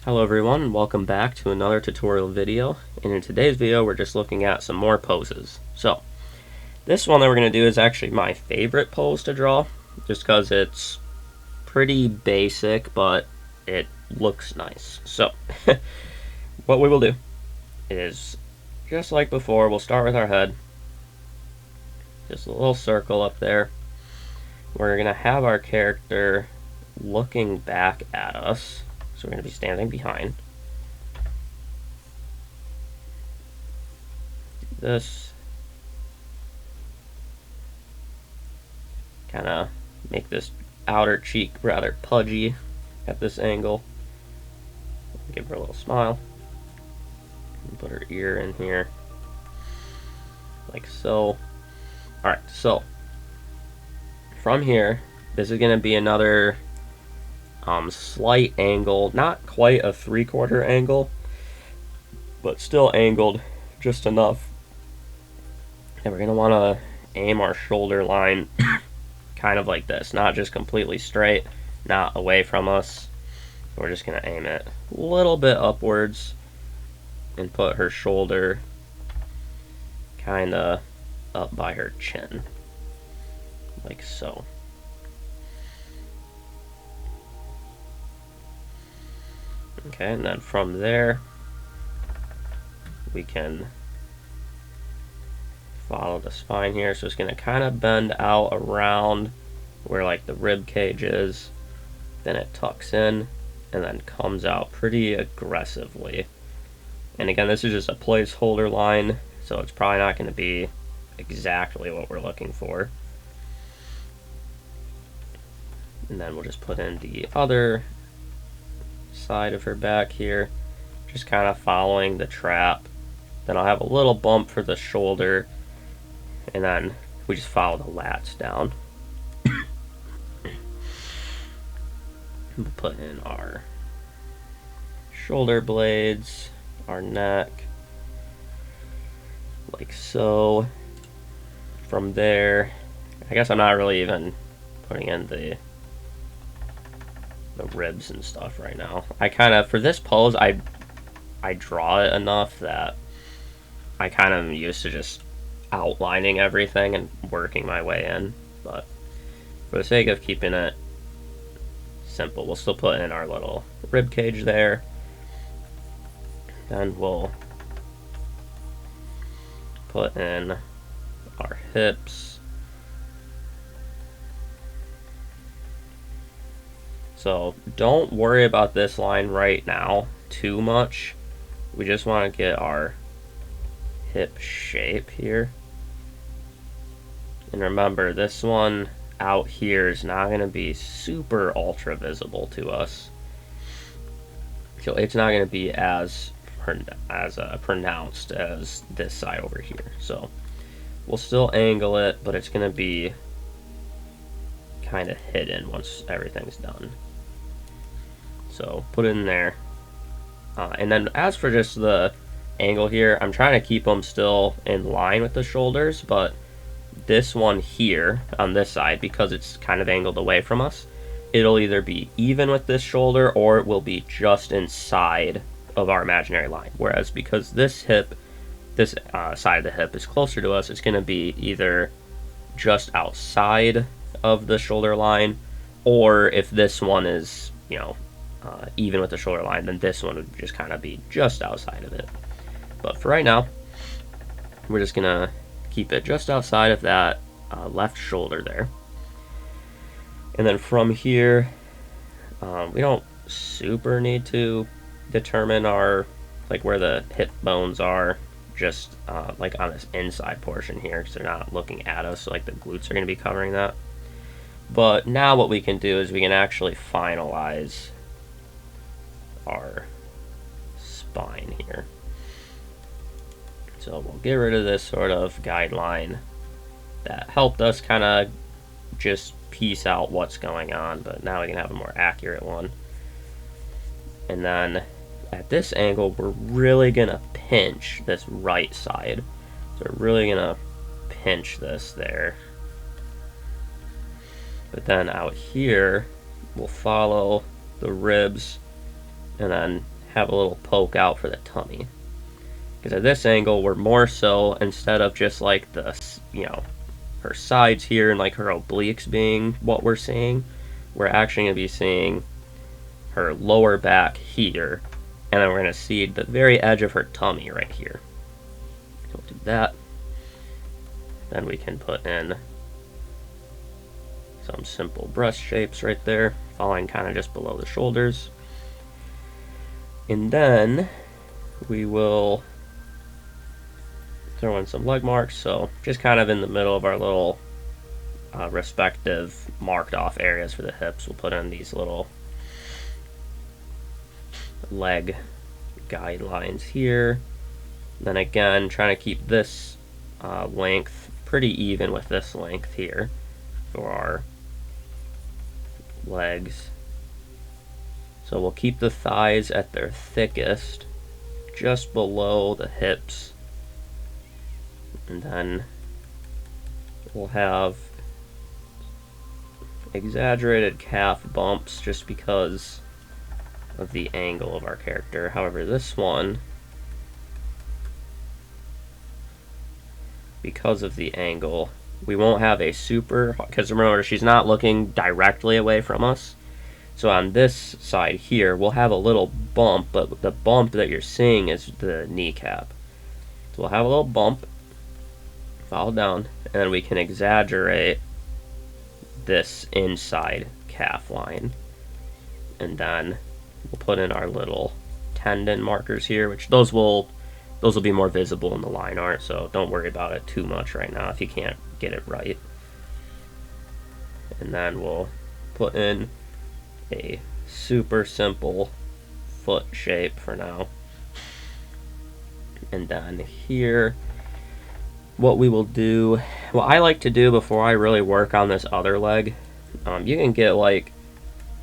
Hello everyone and welcome back to another tutorial video, and in today's video we're just looking at some more poses. So this one that we're going to do is actually my favorite pose to draw, just because it's pretty basic but it looks nice. So what we will do is, just like before, we'll start with our head, just a little circle up there. We're going to have our character looking back at us. So we're going to be standing behind. This. Kind of make this outer cheek rather pudgy at this angle. Give her a little smile. And put her ear in here. Like so. Alright, so from here, this is going to be another slight angle, not quite a 3/4 angle, but still angled just enough. And we're going to want to aim our shoulder line kind of like this, not just completely straight, not away from us. We're just going to aim it a little bit upwards and put her shoulder kind of up by her chin, like so. Okay, and then from there, we can follow the spine here. So it's going to kind of bend out around where like the rib cage is. Then it tucks in and then comes out pretty aggressively. And again, this is just a placeholder line, so it's probably not going to be exactly what we're looking for. And then we'll just put in the other side of her back here, just kind of following the trap. Then I'll have a little bump for the shoulder, and then we just follow the lats down. We'll put in our shoulder blades, our neck, like so. From there, I guess I'm not really even putting in the ribs and stuff right now. I kind of, for this pose, I draw it enough that I kind of am used to just outlining everything and working my way in. But for the sake of keeping it simple, we'll still put in our little rib cage there. Then we'll put in our hips. So don't worry about this line right now too much. We just want to get our hip shape here. And remember, this one out here is not going to be super ultra visible to us. So it's not going to be as pronounced as this side over here. So we'll still angle it, but it's going to be kind of hidden once everything's done. So put it in there. And then as for just the angle here, I'm trying to keep them still in line with the shoulders, but this one here on this side, because it's kind of angled away from us, it'll either be even with this shoulder or it will be just inside of our imaginary line. Whereas because this hip, this side of the hip is closer to us, it's going to be either just outside of the shoulder line, or if this one is, you know, even with the shoulder line, then this one would just kind of be just outside of it. But for right now, we're just gonna keep it just outside of that left shoulder there. And then from here, we don't super need to determine our, like, where the hip bones are, just like on this inside portion here, because they're not looking at us, so like the glutes are going to be covering that. But now what we can do is we can actually finalize our spine here. So we'll get rid of this sort of guideline that helped us kind of just piece out what's going on, but now we can have a more accurate one. And then at this angle, we're really gonna pinch this right side. So we're really gonna pinch this there. But then out here, we'll follow the ribs and then have a little poke out for the tummy. Because at this angle, we're more so, instead of just like the, her sides here and like her obliques being what we're seeing, we're actually going to be seeing her lower back here, and then we're going to see the very edge of her tummy right here. So we'll do that. Then we can put in some simple breast shapes right there, falling kind of just below the shoulders. And then we will throw in some leg marks, so just kind of in the middle of our little respective marked off areas for the hips, we'll put in these little leg guidelines here. Then again, trying to keep this length pretty even with this length here for our legs. So we'll keep the thighs at their thickest, just below the hips. And then we'll have exaggerated calf bumps just because of the angle of our character. However, this one, because of the angle, we won't have a super, because remember, she's not looking directly away from us. So on this side here, we'll have a little bump, but the bump that you're seeing is the kneecap. So we'll have a little bump, fall down, and then we can exaggerate this inside calf line. And then we'll put in our little tendon markers here, which those will be more visible in the line art, so don't worry about it too much right now if you can't get it right. And then we'll put in a super simple foot shape for now. And then here, what we will do, what I like to do before I really work on this other leg, you can get like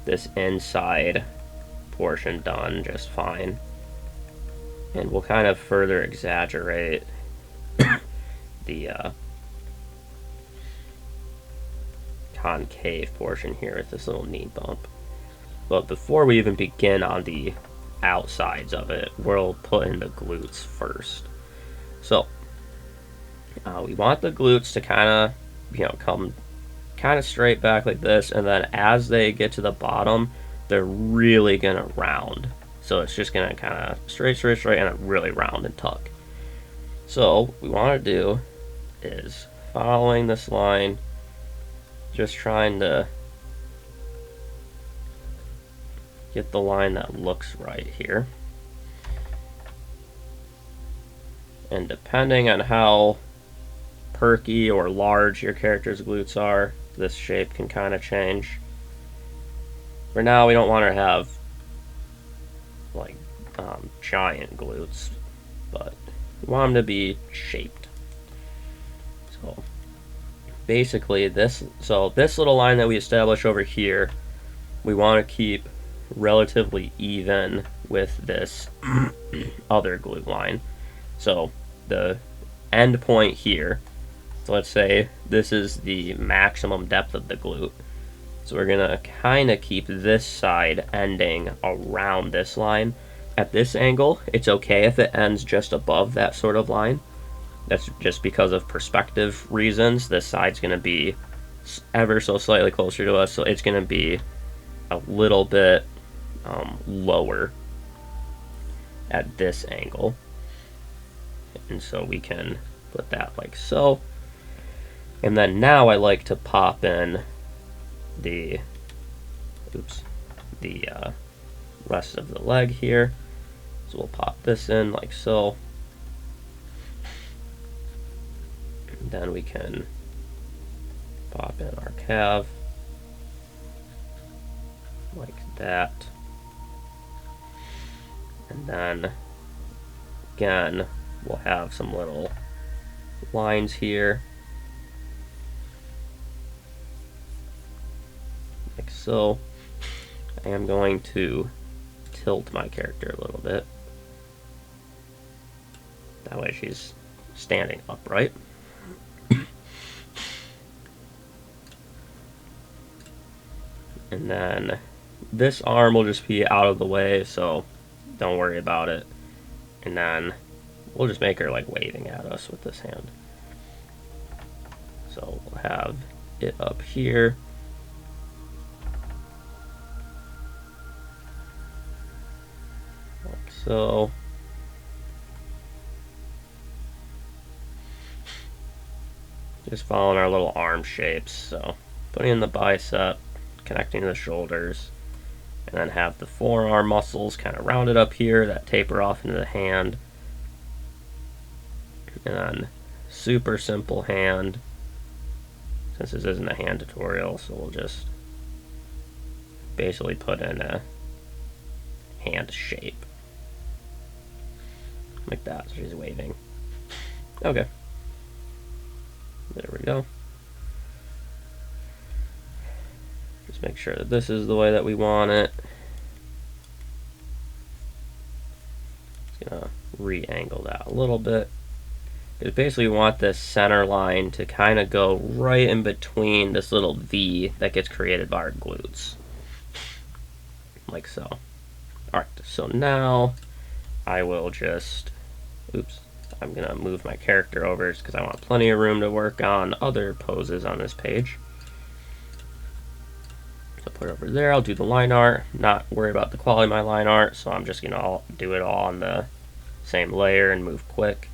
this inside portion done just fine. And we'll kind of further exaggerate the concave portion here with this little knee bump. But before we even begin on the outsides of it, we'll put in the glutes first. So we want the glutes to kind of, come kind of straight back like this, and then as they get to the bottom, they're really gonna round. So it's just gonna kind of straight, and really round and tuck. So what we want to do is following this line, just trying to get the line that looks right here. And depending on how perky or large your character's glutes are, this shape can kind of change. For now, we don't want to have like giant glutes, but we want them to be shaped. So basically this little line that we establish over here, we want to keep relatively even with this other glute line. So the end point here, so let's say this is the maximum depth of the glute. So we're gonna kind of keep this side ending around this line. At this angle, it's okay if it ends just above that sort of line. That's just because of perspective reasons. This side's gonna be ever so slightly closer to us, so it's gonna be a little bit lower at this angle. And so we can put that like so. And then now I like to pop in the rest of the leg here. So we'll pop this in like so. And then we can pop in our calf like that. And then again, we'll have some little lines here like so. I am going to tilt my character a little bit. That way she's standing upright. And then this arm will just be out of the way, so don't worry about it. And then we'll just make her like waving at us with this hand. So we'll have it up here. Like so. Just following our little arm shapes. So putting in the bicep, connecting to the shoulders, and then have the forearm muscles kind of rounded up here that taper off into the hand. And then super simple hand, since this isn't a hand tutorial, so we'll just basically put in a hand shape. Like that, so she's waving. Okay. There we go. Just make sure that this is the way that we want it. Just gonna re-angle that a little bit. Because basically we want this center line to kind of go right in between this little V that gets created by our glutes. Like so. Alright, so now I will just, oops, I'm going to move my character over because I want plenty of room to work on other poses on this page. So put it over there, I'll do the line art, not worry about the quality of my line art, so I'm just going to do it all on the same layer and move quick.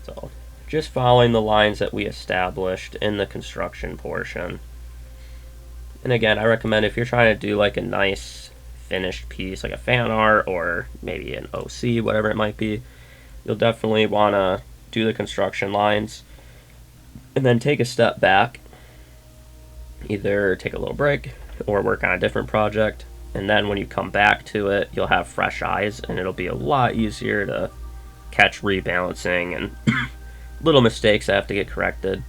So just following the lines that we established in the construction portion. And again, I recommend if you're trying to do like a nice finished piece, like a fan art or maybe an OC, whatever it might be, you'll definitely want to do the construction lines and then take a step back, either take a little break or work on a different project, and then when you come back to it, you'll have fresh eyes and it'll be a lot easier to catch rebalancing and little mistakes that have to get corrected.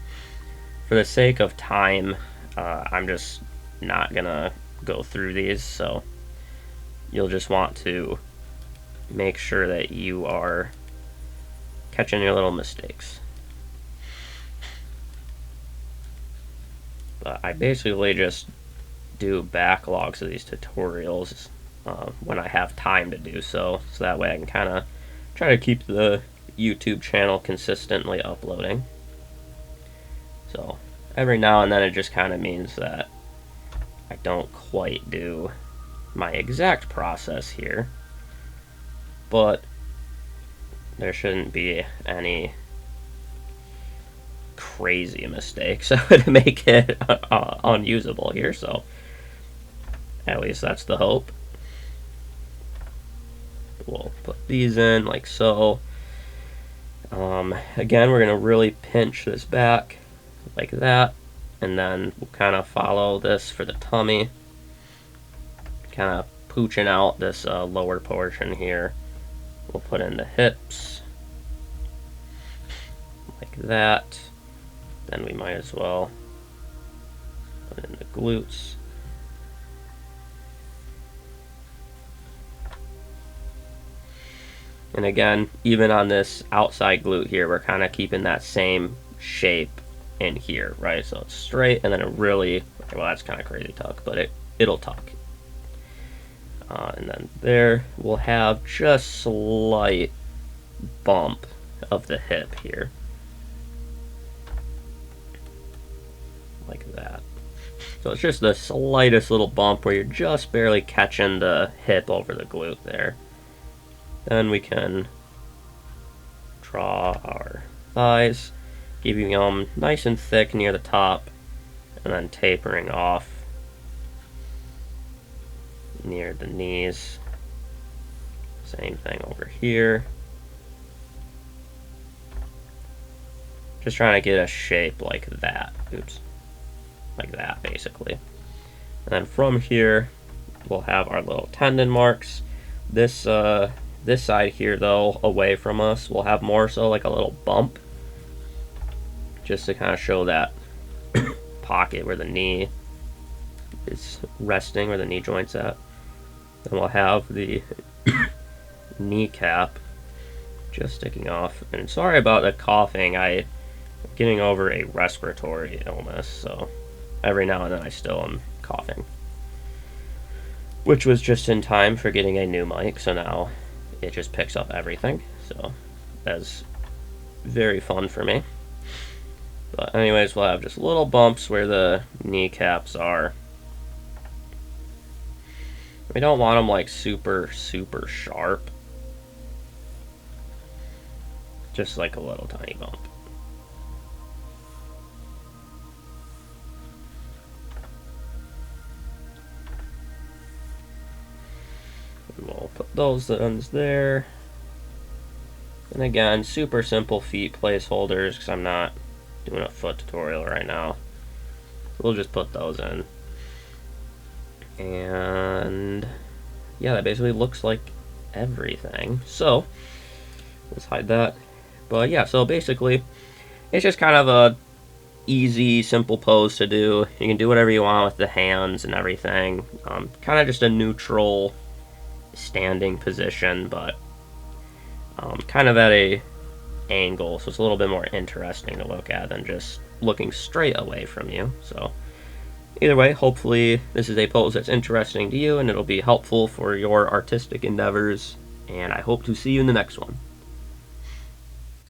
For the sake of time, I'm just not gonna go through these, so you'll just want to make sure that you are catching your little mistakes. But I basically just do backlogs of these tutorials when I have time to do so that way I can kind of try to keep the YouTube channel consistently uploading. So every now and then it just kind of means that I don't quite do my exact process here, but there shouldn't be any crazy mistakes that would make it unusable here, so at least that's the hope. We'll put these in like so. Again, we're going to really pinch this back like that, and then we'll kind of follow this for the tummy, kind of pooching out this lower portion here. We'll put in the hips like that. Then we might as well put in the glutes. And again, even on this outside glute here, we're kind of keeping that same shape in here, right? So it's straight, and then it really, well, that's kind of crazy tuck, but it'll tuck. And then there, we'll have just slight bump of the hip here. Like that. So it's just the slightest little bump where you're just barely catching the hip over the glute there. Then we can draw our thighs, keeping them nice and thick near the top, and then tapering off near the knees. Same thing over here. Just trying to get a shape like that. Oops. Like that, basically. And then from here, we'll have our little tendon marks. This side here, though, away from us, will have more so like a little bump, just to kind of show that pocket where the knee is resting, where the knee joint's at. Then we'll have the kneecap just sticking off. And sorry about the coughing, I'm getting over a respiratory illness, so every now and then I still am coughing. which was just in time for getting a new mic, so now it just picks up everything. So that's very fun for me. But anyways, we'll have just little bumps where the kneecaps are. We don't want them like super sharp. Just like a little tiny bump. And we'll put those ends there. And again, super simple feet placeholders because I'm not doing a foot tutorial right now. So we'll just put those in. And yeah, that basically looks like everything. So let's hide that. But yeah, so basically it's just kind of a easy, simple pose to do. You can do whatever you want with the hands and everything. Kind of just a neutral standing position, but kind of at a angle, so it's a little bit more interesting to look at than just looking straight away from you. So either way, hopefully this is a pose that's interesting to you and it'll be helpful for your artistic endeavors, and I hope to see you in the next one.